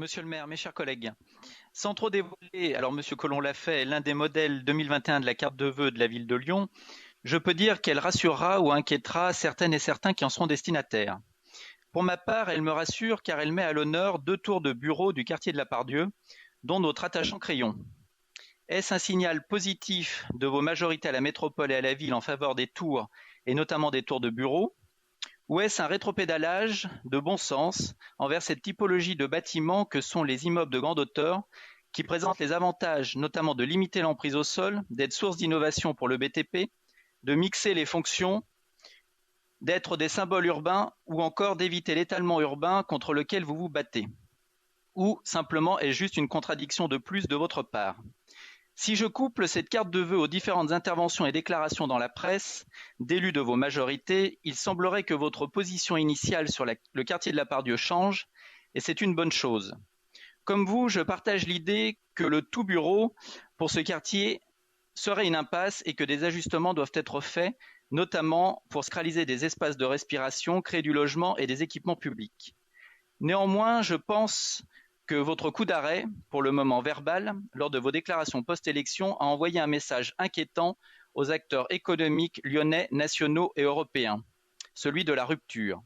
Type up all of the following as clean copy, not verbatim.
Monsieur le maire, mes chers collègues, sans trop dévoiler, alors Monsieur Collomb l'a fait, l'un des modèles 2021 de la carte de vœux de la ville de Lyon, je peux dire qu'elle rassurera ou inquiétera certaines et certains qui en seront destinataires. Pour ma part, elle me rassure car elle met à l'honneur deux tours de bureau du quartier de la Pardieu, dont notre attachant crayon. Est-ce un signal positif de vos majorités à la métropole et à la ville en faveur des tours, et notamment des tours de bureau? Ou est-ce un rétropédalage de bon sens envers cette typologie de bâtiments que sont les immeubles de grande hauteur, qui présentent les avantages notamment de limiter l'emprise au sol, d'être source d'innovation pour le BTP, de mixer les fonctions, d'être des symboles urbains ou encore d'éviter l'étalement urbain contre lequel vous vous battez? Ou simplement est juste une contradiction de plus de votre part? Si je couple cette carte de vœux aux différentes interventions et déclarations dans la presse d'élus de vos majorités, il semblerait que votre position initiale sur le quartier de la Pardieu change, et c'est une bonne chose. Comme vous, je partage l'idée que le tout bureau pour ce quartier serait une impasse et que des ajustements doivent être faits, notamment pour sacraliser des espaces de respiration, créer du logement et des équipements publics. Néanmoins, je pense que votre coup d'arrêt, pour le moment verbal, lors de vos déclarations post-élection, a envoyé un message inquiétant aux acteurs économiques lyonnais, nationaux et européens, celui de la rupture.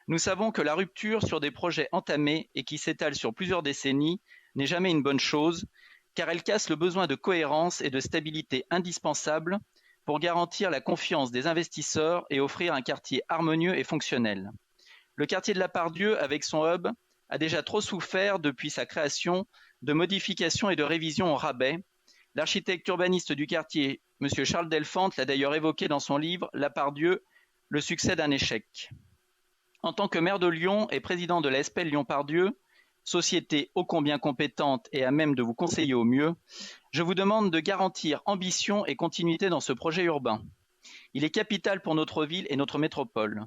Nous savons que la rupture sur des projets entamés et qui s'étalent sur plusieurs décennies n'est jamais une bonne chose, car elle casse le besoin de cohérence et de stabilité indispensable pour garantir la confiance des investisseurs et offrir un quartier harmonieux et fonctionnel. Le quartier de la Pardieu, avec son hub, a déjà trop souffert depuis sa création de modifications et de révisions au rabais. L'architecte urbaniste du quartier, M. Charles Delfante, l'a d'ailleurs évoqué dans son livre La Pardieu, le succès d'un échec. En tant que maire de Lyon et président de la SPL Lyon-Pardieu, société ô combien compétente et à même de vous conseiller au mieux, je vous demande de garantir ambition et continuité dans ce projet urbain. Il est capital pour notre ville et notre métropole.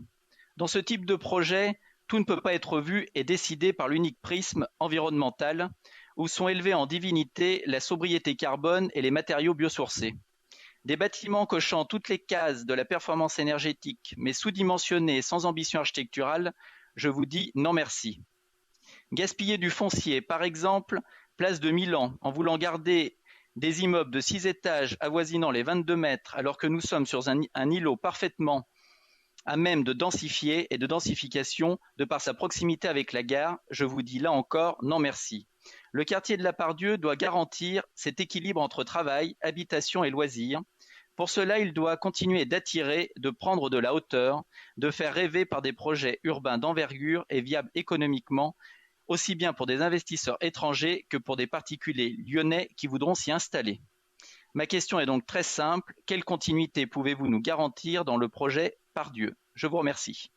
Dans ce type de projet, tout ne peut pas être vu et décidé par l'unique prisme environnemental, où sont élevés en divinité la sobriété carbone et les matériaux biosourcés. Des bâtiments cochant toutes les cases de la performance énergétique, mais sous-dimensionnés et sans ambition architecturale, je vous dis non merci. Gaspiller du foncier, par exemple, place de Milan, en voulant garder des immeubles de 6 étages avoisinant les 22 mètres, alors que nous sommes sur un îlot parfaitement à même de densifier et de densification de par sa proximité avec la gare, je vous dis là encore non merci. Le quartier de la Pardieu doit garantir cet équilibre entre travail, habitation et loisirs. Pour cela, il doit continuer d'attirer, de prendre de la hauteur, de faire rêver par des projets urbains d'envergure et viables économiquement, aussi bien pour des investisseurs étrangers que pour des particuliers lyonnais qui voudront s'y installer. Ma question est donc très simple. Quelle continuité pouvez-vous nous garantir dans le projet Pardieu? Je vous remercie.